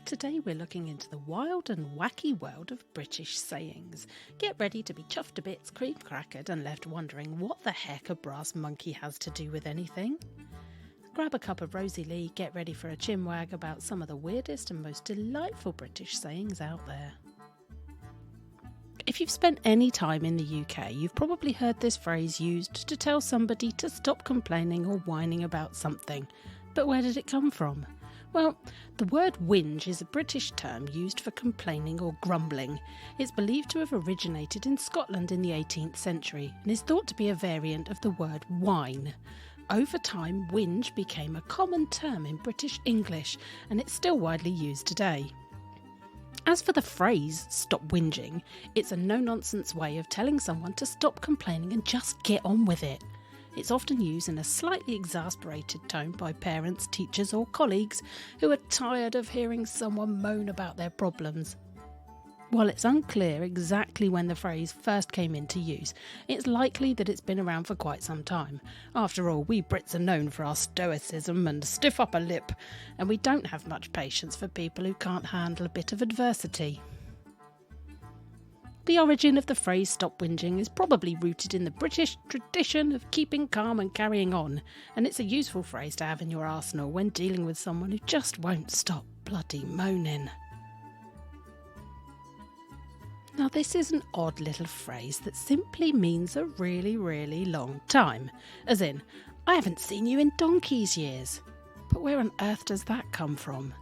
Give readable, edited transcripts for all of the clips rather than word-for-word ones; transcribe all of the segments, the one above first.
Today we're looking into the wild and wacky world of British sayings. Get ready to be chuffed to bits, cream crackered and left wondering what the heck a brass monkey has to do with anything. Grab a cup of Rosie Lee, get ready for a chinwag about some of the weirdest and most delightful British sayings out there. If you've spent any time in the UK, you've probably heard this phrase used to tell somebody to stop complaining or whining about something. But where did it come from? Well, the word whinge is a British term used for complaining or grumbling. It's believed to have originated in Scotland in the 18th century and is thought to be a variant of the word whine. Over time, whinge became a common term in British English and it's still widely used today. As for the phrase, stop whinging, it's a no-nonsense way of telling someone to stop complaining and just get on with it. It's often used in a slightly exasperated tone by parents, teachers or colleagues who are tired of hearing someone moan about their problems. While it's unclear exactly when the phrase first came into use, it's likely that it's been around for quite some time. After all, we Brits are known for our stoicism and stiff upper lip, and we don't have much patience for people who can't handle a bit of adversity. The origin of the phrase stop whinging is probably rooted in the British tradition of keeping calm and carrying on, and it's a useful phrase to have in your arsenal when dealing with someone who just won't stop bloody moaning. Now this is an odd little phrase that simply means a really, really long time, as in, I haven't seen you in donkey's years. But where on earth does that come from?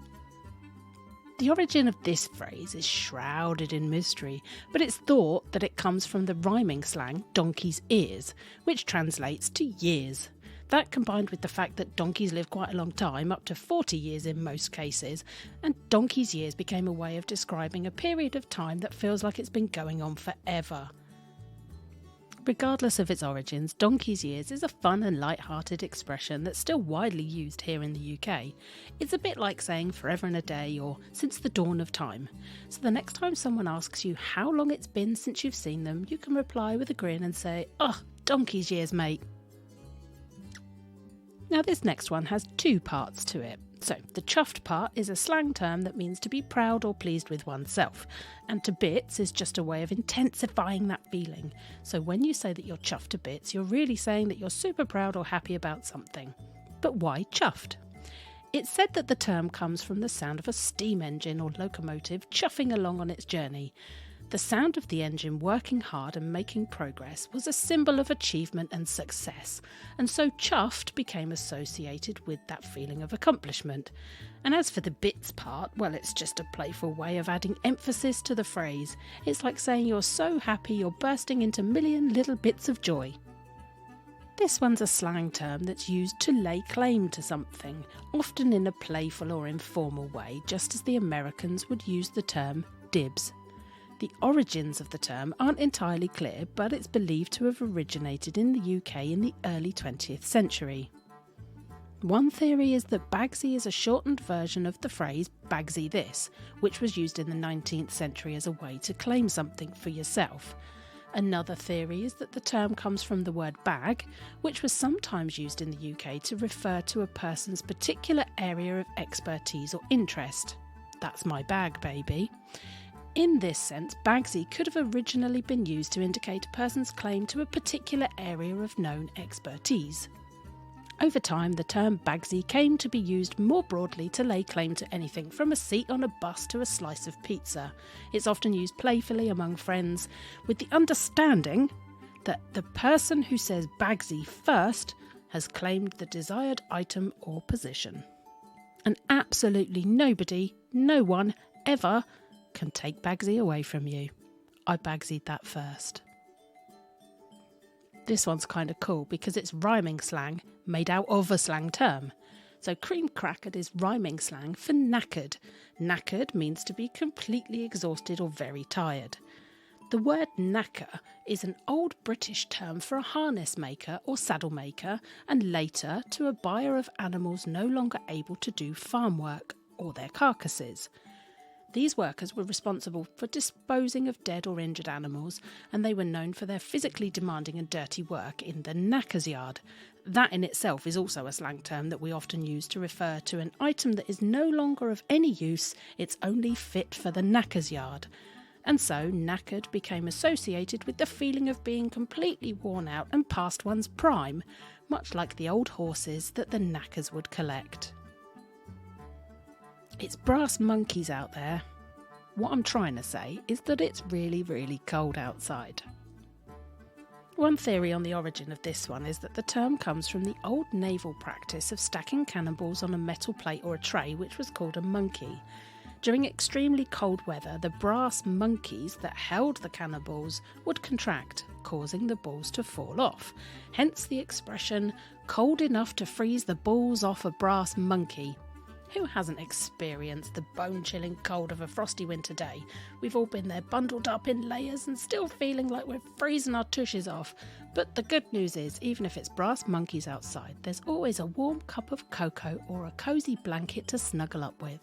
The origin of this phrase is shrouded in mystery, but it's thought that it comes from the rhyming slang donkey's ears, which translates to years. That combined with the fact that donkeys live quite a long time, up to 40 years in most cases, and donkey's years became a way of describing a period of time that feels like it's been going on forever. Regardless of its origins, donkey's years is a fun and light-hearted expression that's still widely used here in the UK. It's a bit like saying forever and a day or since the dawn of time. So the next time someone asks you how long it's been since you've seen them, you can reply with a grin and say, "Oh, donkey's years, mate." Now this next one has two parts to it. So the chuffed part is a slang term that means to be proud or pleased with oneself, and to bits is just a way of intensifying that feeling. So when you say that you're chuffed to bits, you're really saying that you're super proud or happy about something. But why chuffed? It's said that the term comes from the sound of a steam engine or locomotive chuffing along on its journey. The sound of the engine working hard and making progress was a symbol of achievement and success, and so chuffed became associated with that feeling of accomplishment. And as for the bits part, well, it's just a playful way of adding emphasis to the phrase. It's like saying you're so happy you're bursting into a million little bits of joy. This one's a slang term that's used to lay claim to something, often in a playful or informal way, just as the Americans would use the term dibs. The origins of the term aren't entirely clear, but it's believed to have originated in the UK in the early 20th century. One theory is that Bagsy is a shortened version of the phrase Bagsy this, which was used in the 19th century as a way to claim something for yourself. Another theory is that the term comes from the word bag, which was sometimes used in the UK to refer to a person's particular area of expertise or interest. That's my bag, baby. In this sense, Bagsy could have originally been used to indicate a person's claim to a particular area of known expertise. Over time, the term Bagsy came to be used more broadly to lay claim to anything from a seat on a bus to a slice of pizza. It's often used playfully among friends, with the understanding that the person who says Bagsy first has claimed the desired item or position. And absolutely nobody, no one, ever can take Bagsy away from you. I Bagsied that first. This one's kind of cool because it's rhyming slang made out of a slang term. So cream crackered is rhyming slang for knackered. Knackered means to be completely exhausted or very tired. The word knacker is an old British term for a harness maker or saddle maker, and later to a buyer of animals no longer able to do farm work or their carcasses. These workers were responsible for disposing of dead or injured animals, and they were known for their physically demanding and dirty work in the knacker's yard. That in itself is also a slang term that we often use to refer to an item that is no longer of any use, it's only fit for the knacker's yard. And so knackered became associated with the feeling of being completely worn out and past one's prime, much like the old horses that the knackers would collect. It's brass monkeys out there. What I'm trying to say is that it's really, really cold outside. One theory on the origin of this one is that the term comes from the old naval practice of stacking cannonballs on a metal plate or a tray, which was called a monkey. During extremely cold weather, the brass monkeys that held the cannonballs would contract, causing the balls to fall off. Hence the expression, cold enough to freeze the balls off a brass monkey. Who hasn't experienced the bone-chilling cold of a frosty winter day? We've all been there bundled up in layers and still feeling like we're freezing our tushes off. But the good news is, even if it's brass monkeys outside, there's always a warm cup of cocoa or a cosy blanket to snuggle up with.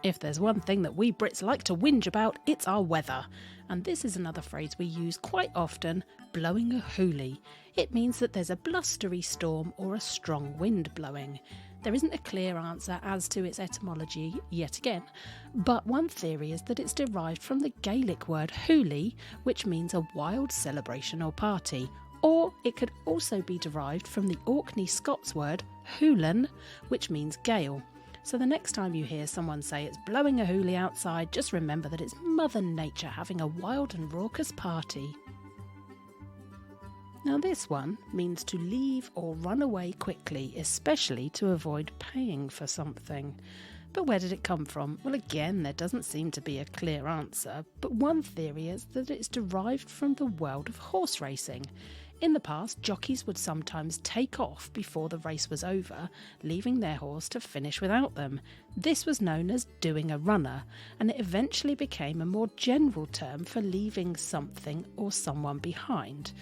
If there's one thing that we Brits like to whinge about, it's our weather. And this is another phrase we use quite often, blowing a HOOLEY. It means that there's a blustery storm or a strong wind blowing. There isn't a clear answer as to its etymology yet again, but one theory is that it's derived from the Gaelic word HOOLEY, which means a wild celebration or party. Or it could also be derived from the Orkney Scots word hoolan, which means gale. So the next time you hear someone say it's blowing a HOOLEY outside, just remember that it's Mother Nature having a wild and raucous party. Now this one means to leave or run away quickly, especially to avoid paying for something. But where did it come from? Well, again, there doesn't seem to be a clear answer, but one theory is that it's derived from the world of horse racing. In the past, jockeys would sometimes take off before the race was over, leaving their horse to finish without them. This was known as doing a runner, and it eventually became a more general term for leaving something or someone behind.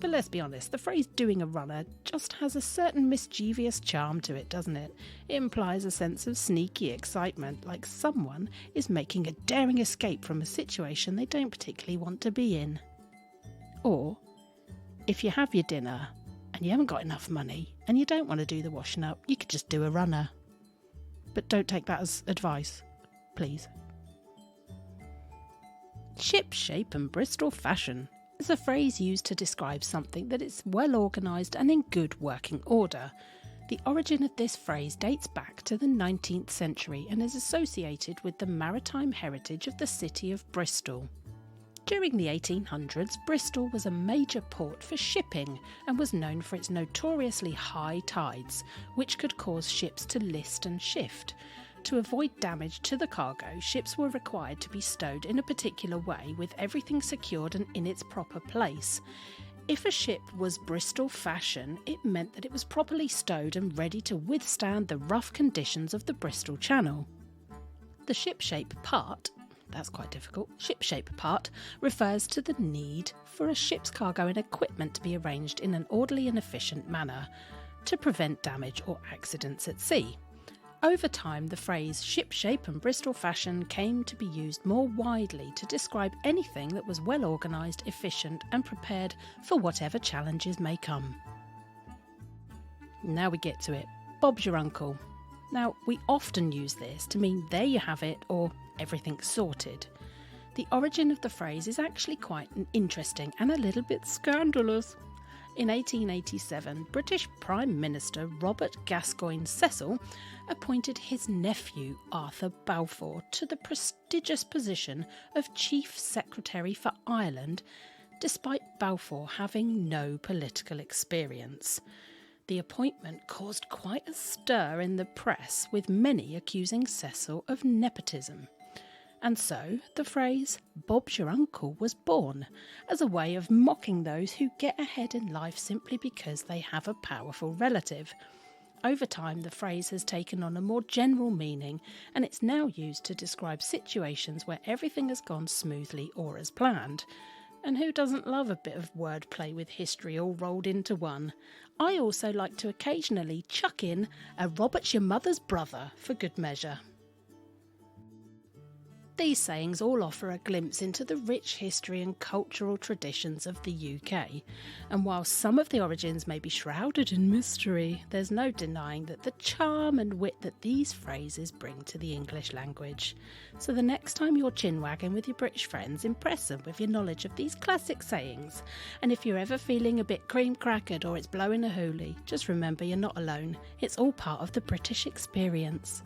But let's be honest, the phrase doing a runner just has a certain mischievous charm to it, doesn't it? It implies a sense of sneaky excitement, like someone is making a daring escape from a situation they don't particularly want to be in. Or, if you have your dinner and you haven't got enough money and you don't want to do the washing up, you could just do a runner. But don't take that as advice, please. Ship shape and Bristol fashion is a phrase used to describe something that is well organised and in good working order. The origin of this phrase dates back to the 19th century and is associated with the maritime heritage of the city of Bristol. During the 1800s, Bristol was a major port for shipping and was known for its notoriously high tides, which could cause ships to list and shift. To avoid damage to the cargo, ships were required to be stowed in a particular way, with everything secured and in its proper place. If a ship was Bristol fashion, it meant that it was properly stowed and ready to withstand the rough conditions of the Bristol Channel. The ship shape part, that's quite difficult, ship shape part refers to the need for a ship's cargo and equipment to be arranged in an orderly and efficient manner to prevent damage or accidents at sea. Over time, the phrase ship shape and Bristol fashion came to be used more widely to describe anything that was well organised, efficient and prepared for whatever challenges may come. Now we get to it. Bob's your uncle. Now, we often use this to mean there you have it or everything's sorted. The origin of the phrase is actually quite interesting and a little bit scandalous. In 1887, British Prime Minister Robert Gascoigne Cecil appointed his nephew Arthur Balfour to the prestigious position of Chief Secretary for Ireland, despite Balfour having no political experience. The appointment caused quite a stir in the press, with many accusing Cecil of nepotism. And so the phrase "Bob's your uncle" was born as a way of mocking those who get ahead in life simply because they have a powerful relative. Over time, the phrase has taken on a more general meaning, and it's now used to describe situations where everything has gone smoothly or as planned. And who doesn't love a bit of wordplay with history all rolled into one? I also like to occasionally chuck in a "Robert's your mother's brother" for good measure. These sayings all offer a glimpse into the rich history and cultural traditions of the UK, and while some of the origins may be shrouded in mystery, there's no denying that the charm and wit that these phrases bring to the English language. So the next time you're chin-wagging with your British friends, impress them with your knowledge of these classic sayings. And if you're ever feeling a bit cream-crackered or it's blowing a HOOLEY, just remember you're not alone. It's all part of the British experience.